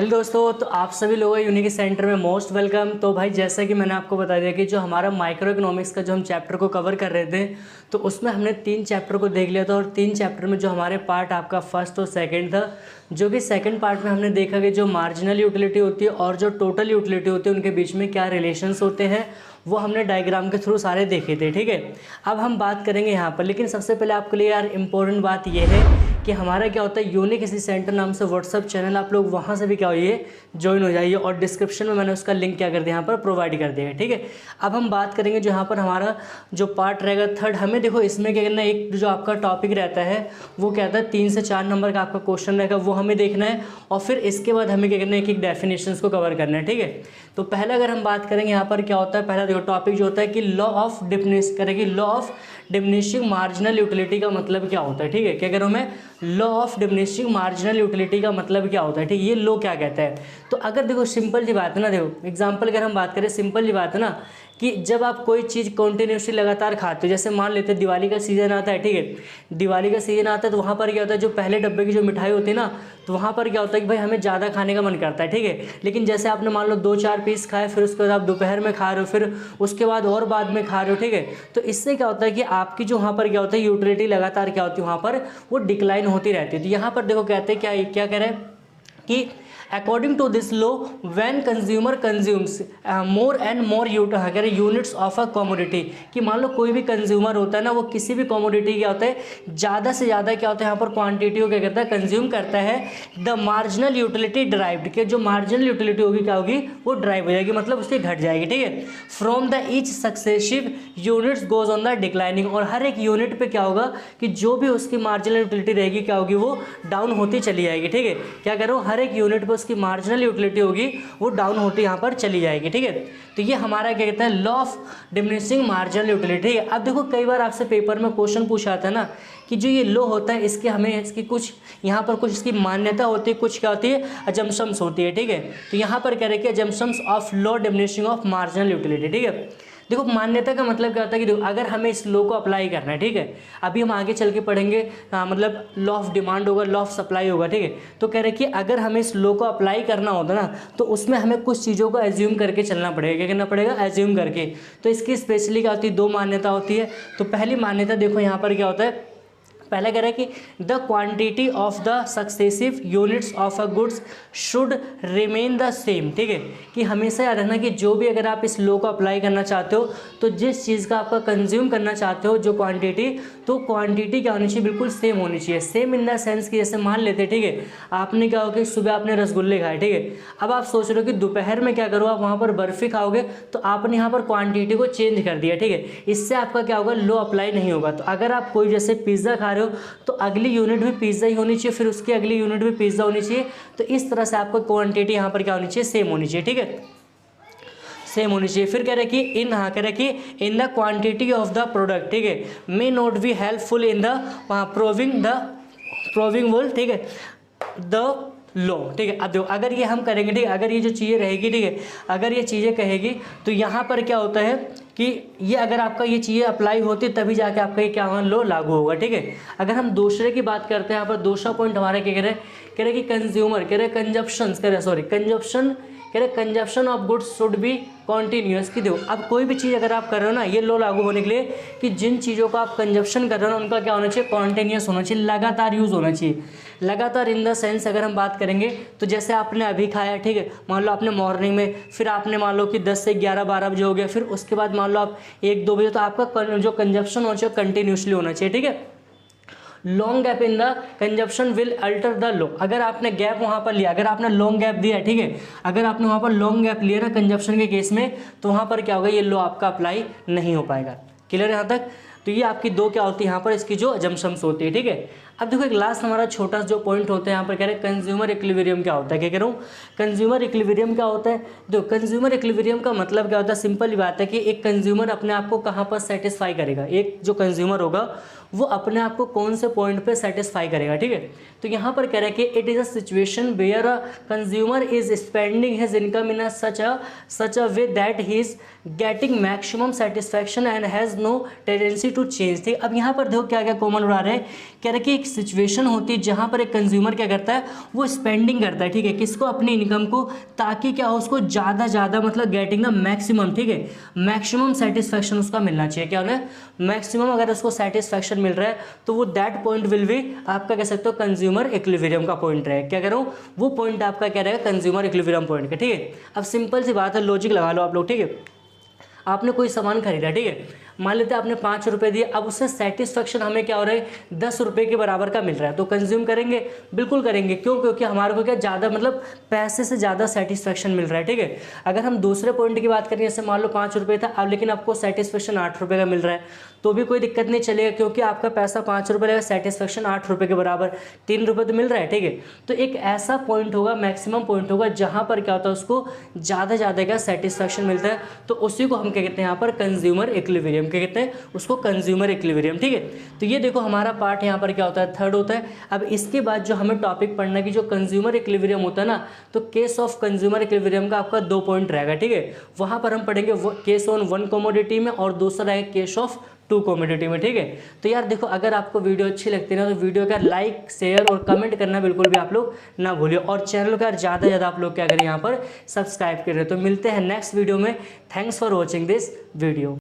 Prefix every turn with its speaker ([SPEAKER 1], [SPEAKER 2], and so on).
[SPEAKER 1] Hello दोस्तों, तो आप सभी लोगों का यूनिक सेंटर में मोस्ट वेलकम। तो भाई जैसा कि मैंने आपको बता दिया कि जो हमारा माइक्रो इकोनॉमिक्स का जो हम चैप्टर को कवर कर रहे थे, तो उसमें हमने 3 चैप्टर को देख लिया था। और 3 चैप्टर में जो हमारे पार्ट आपका फर्स्ट और सेकंड था, जो कि सेकंड पार्ट में हमने देखा कि जो मार्जिनल यूटिलिटी होती है और जो टोटल यूटिलिटी होती है उनके बीच में क्या रिलेशंस होते हैं, वो हमने डायग्राम के थ्रू सारे देखे थे। ठीक है, अब हम बात करेंगे यहाँ पर, लेकिन सबसे पहले आपके लिए यार इंपॉर्टेंट बात ये है कि हमारा क्या होता है यूनिक इसी सेंटर नाम से व्हाट्सअप चैनल, आप लोग वहाँ से भी क्या होइए ज्वाइन हो जाइए। और डिस्क्रिप्शन में मैंने उसका लिंक क्या कर दिया यहाँ पर प्रोवाइड कर दिया है। ठीक है, अब हम बात करेंगे जो यहाँ पर हमारा जो पार्ट रहेगा थर्ड। हमें देखो इसमें क्या करना है, एक जो आपका टॉपिक रहता है वो क्या रहता है 3 से 4 नंबर का आपका क्वेश्चन रहेगा, वो हमें देखना है। और फिर इसके बाद हमें क्या करना है, एक डेफिनेशंस को कवर करना है। ठीक है, तो पहले अगर हम बात करेंगे यहाँ पर क्या होता है, पहला देखो टॉपिक जो होता है कि लॉ ऑफ डिमिनिश करेगी, law of diminishing marginal utility का मतलब क्या होता है। ठीक है, क्या करूँ मैं, law of diminishing marginal utility का मतलब क्या होता है। ठीक है, ये लॉ क्या कहता है। तो अगर देखो सिंपल सी बात है ना, देखो एग्जांपल अगर हम बात करें, सिंपल सी बात है ना कि जब आप कोई चीज़ कंटिन्यूसली लगातार खाते हो, जैसे मान लेते हैं दिवाली का सीज़न आता है। ठीक है, दिवाली का सीज़न आता है तो वहाँ पर क्या होता है, जो पहले डब्बे की जो मिठाई होती है ना, तो वहाँ पर क्या होता है कि भाई हमें ज़्यादा खाने का मन करता है। ठीक है, लेकिन जैसे आपने मान लो 2-4 पीस खाए, फिर उसके बाद आप दोपहर में खा रहे हो, फिर उसके बाद और बाद में खा रहे हो। ठीक है, तो इससे क्या होता है कि आपकी जो वहाँ पर क्या होता है यूटिलिटी लगातार क्या होती है, वहाँ पर वो डिक्लाइन होती रहती है। तो यहाँ पर देखो कहते हैं क्या कह रहे हैं कि according to this law when consumer consumes more and more units of a commodity, कि मान लो कोई भी कंज्यूमर होता है ना, वो किसी भी कमोडिटी क्या होता है ज़्यादा से ज़्यादा क्या होता है यहाँ पर क्वांटिटी को क्या करता है, कंज्यूम करता है। द मार्जिनल यूटिलिटी ड्राइव्ड, के जो मार्जिनल यूटिलिटी होगी क्या होगी, वो ड्राइव हो जाएगी, मतलब उसकी घट जाएगी। ठीक है, from the each successive units goes on the declining, और हर एक यूनिट पे क्या होगा कि जो भी उसकी मार्जिनल यूटिलिटी रहेगी क्या होगी, वो डाउन होती चली जाएगी। ठीक है, क्या करो, हर एक यूनिट पे उसकी मार्जिनल यूटिलिटी होगी वो डाउन होती यहाँ पर चली जाएगी। ठीक है, तो ये हमारा क्या कहता है, law of diminishing marginal utility. ठीक है, अब देखो कई बार आपसे पेपर में क्वेश्चन पूछा था ना कि जो ये लॉ होता है इसके हमें इसकी कुछ यहाँ पर कुछ इसकी मान्यता होती है, कुछ क्या होती है, अजम्पशंस होती है। ठीक है, तो यहाँ पर कह रहे हैं कि assumptions of law diminishing of marginal utility. ठीक है, देखो मान्यता का मतलब क्या होता है कि देखो अगर हमें इस लॉ को अप्लाई करना है, ठीक है, अभी हम आगे चल के पढ़ेंगे, मतलब लॉ ऑफ डिमांड होगा, लॉ ऑफ सप्लाई होगा। ठीक है, तो कह रहे हैं कि अगर हमें इस लॉ को अप्लाई करना होता ना, तो उसमें हमें कुछ चीज़ों को एज्यूम करके चलना पड़ेगा। क्या करना पड़ेगा, एज्यूम करके। तो इसकी स्पेशली क्या होती है, 2 मान्यता होती है। तो पहली मान्यता देखो यहाँ पर क्या होता है, पहला कह रहा है कि the quantity of the successive units of a goods should remain the same. ठीक है, कि हमेशा याद रखना कि जो भी अगर आप इस लॉ को अप्लाई करना चाहते हो, तो जिस चीज़ का आपका कंज्यूम करना चाहते हो जो क्वांटिटी, तो क्वांटिटी क्या होनी चाहिए, बिल्कुल सेम होनी चाहिए। सेम इन द सेंस कि जैसे मान लेते हैं, ठीक है, आपने क्या हो कि सुबह आपने रसगुल्ले खाए। ठीक है, अब आप सोच रहे हो कि दोपहर में क्या करो, आप वहाँ पर बर्फ़ी खाओगे, तो आपने यहाँ पर क्वांटिटी को चेंज कर दिया। ठीक है, इससे आपका क्या होगा, लॉ अप्लाई नहीं होगा। तो अगर आप कोई जैसे पिज़्ज़ा खा रहे हो, तो अगली यूनिट भी पिज़्ज़ा ही होनी चाहिए, फिर उसकी अगली यूनिट भी पिज़्ज़ा होनी चाहिए। तो इस तरह से आपको क्वांटिटी यहाँ पर क्या होनी चाहिए, सेम होनी चाहिए। ठीक है, सेम होनी चाहिए। फिर कह रहे कि कह रहे कि in the quantity of the product, ठीक है, may not be helpful in the proving wool, ठीक है, द लो। ठीक है, अब देखो अगर ये हम करेंगे, ठीक है, अगर ये जो चीज़ें रहेगी, ठीक है, अगर ये चीज़ें कहेगी, तो यहाँ पर क्या होता है कि ये अगर आपका ये चीज़ें अप्लाई होती तभी जाके आपका ये क्या होगा, लो लागू होगा। ठीक है, अगर हम दूसरे की बात करते हैं, यहाँ पर दूसरा पॉइंट हमारा क्या कह रहे हैं कि कंज्यूमर कह रहे consumption of goods should be continuous. की दो, अब कोई भी चीज़ अगर आप कर रहे हो ना, ये लो लागू होने के लिए कि जिन चीज़ों का आप कंजप्शन कर रहे हो ना, उनका क्या होना चाहिए, कॉन्टीन्यूअस होना चाहिए, लगातार यूज़ होना चाहिए। लगातार इन द सेंस अगर हम बात करेंगे, तो जैसे आपने अभी खाया, ठीक है, मान लो आपने मॉर्निंग में, फिर आपने मान लो कि 10 से 11-12 बजे हो गया, फिर उसके बाद मान लो आप 1-2 बजे, तो आपका जो कंजप्शन होना चाहिए कंटिन्यूसली होना चाहिए। ठीक है, long gap in the consumption will alter the low. अगर आपने गैप वहाँ पर लिया, अगर आपने लॉन्ग गैप दिया, ठीक है, अगर आपने वहाँ पर लॉन्ग गैप लिया ना कंजप्शन के केस में, तो वहाँ पर क्या होगा, ये लो आपका अप्लाई नहीं हो पाएगा। क्लियर है यहाँ तक। तो ये आपकी 2 क्या होती है यहाँ पर, इसकी जो अजम्पशंस होती है। ठीक है, अब देखो एक लास्ट हमारा छोटा सा जो पॉइंट होता है यहाँ पर, कह रहे हैं कंज्यूमर इक्विलिब्रियम क्या होता है। क्या कह रहा हूँ, कंज्यूमर इक्विलिब्रियम क्या होता है। देखो कंज्यूमर इक्विलिब्रियम का मतलब क्या होता है, सिंपल ही बात है कि एक कंज्यूमर अपने आप को कहाँ पर सेटिस्फाई करेगा। एक जो कंज्यूमर होगा वो अपने आप को कौन से पॉइंट पे सेटिस्फाई करेगा, ठीक है। तो यहाँ पर कह रहा है कि it is a situation where a consumer is spending his income in such a way that he is getting maximum satisfaction and has no tendency to change, ठीक। अब यहाँ पर देखो क्या क्या कॉमन उड़ा रहे हैं, कह रहे हैं कि एक सिचुएशन होती है जहाँ पर एक कंज्यूमर क्या करता है, वो स्पेंडिंग करता है, ठीक है, किसको, अपनी इनकम को, ताकि क्या हो, उसको ज़्यादा मतलब गेटिंग द मैक्सिमम, ठीक है, मैक्सिमम सेटिस्फैक्शन उसका मिलना चाहिए। क्या होना है, मैक्सिमम अगर उसको सेटिस्फैक्शन मिल रहा है तो वो दैट पॉइंट विल बी, आपका कह सकते हो कंज्यूमर इक्विलिब्रियम का पॉइंट रहेगा। क्या कह रहा हूँ, वो पॉइंट आपका क्या रहेगा, कंज्यूमर इक्विलिब्रियम पॉइंट का, ठीक है। अब सिंपल सी बात है, लॉजिक लगा लो आप लोग, ठीक है। आपने कोई सामान खरीदा, ठीक है, मान लेते हैं आपने 5 रुपये दिए, अब उससे सेटिस्फैक्शन हमें क्या हो रहा है, 10 रुपये के बराबर का मिल रहा है, तो कंज्यूम करेंगे, बिल्कुल करेंगे। क्यों, क्योंकि हमारे को क्या ज़्यादा मतलब पैसे से ज़्यादा सेटिस्फैक्शन मिल रहा है, ठीक है। अगर हम दूसरे पॉइंट की बात करें, जैसे मान लो 5 रुपये था, अब लेकिन आपको सेटिस्फैक्शन 8 रुपये का मिल रहा है, तो भी कोई दिक्कत नहीं चलेगा, क्योंकि आपका पैसा 5 रुपये लगेगा, सेटिस्फैक्शन 8 रुपये के बराबर, 3 रुपये तो मिल रहा है, ठीक है। तो एक ऐसा पॉइंट होगा, मैक्सिमम पॉइंट होगा, जहाँ पर क्या होता है, उसको ज़्यादा का सेटिस्फैक्शन मिलता है, तो उसी को हम क्या कहते हैं, यहाँ पर कंज्यूमर इक्विलिब्रियम, क्या कहते हैं उसको, कंज्यूमर इक्विलिब्रियम, ठीक है। तो ये देखो हमारा पार्ट यहाँ पर क्या होता है, थर्ड होता है। अब इसके बाद जो हमें टॉपिक पढ़ना है कि जो कंज्यूमर इक्विलिब्रियम होता है ना, तो केस ऑफ कंज्यूमर इक्विलिब्रियम का आपका 2 पॉइंट रहेगा, ठीक है। वहाँ पर हम पढ़ेंगे केस ऑन 1 कमोडिटी में, और दूसरा है केस ऑफ 2 कमोडिटी में, ठीक है। तो यार देखो, अगर आपको वीडियो अच्छी लगती है ना, तो वीडियो का लाइक, शेयर और कमेंट करना बिल्कुल भी आप लोग ना भूलिए, और चैनल का ज़्यादा से ज़्यादा आप लोग क्या करें, यहाँ पर सब्सक्राइब करें। तो मिलते हैं नेक्स्ट वीडियो में। Thanks for watching this video.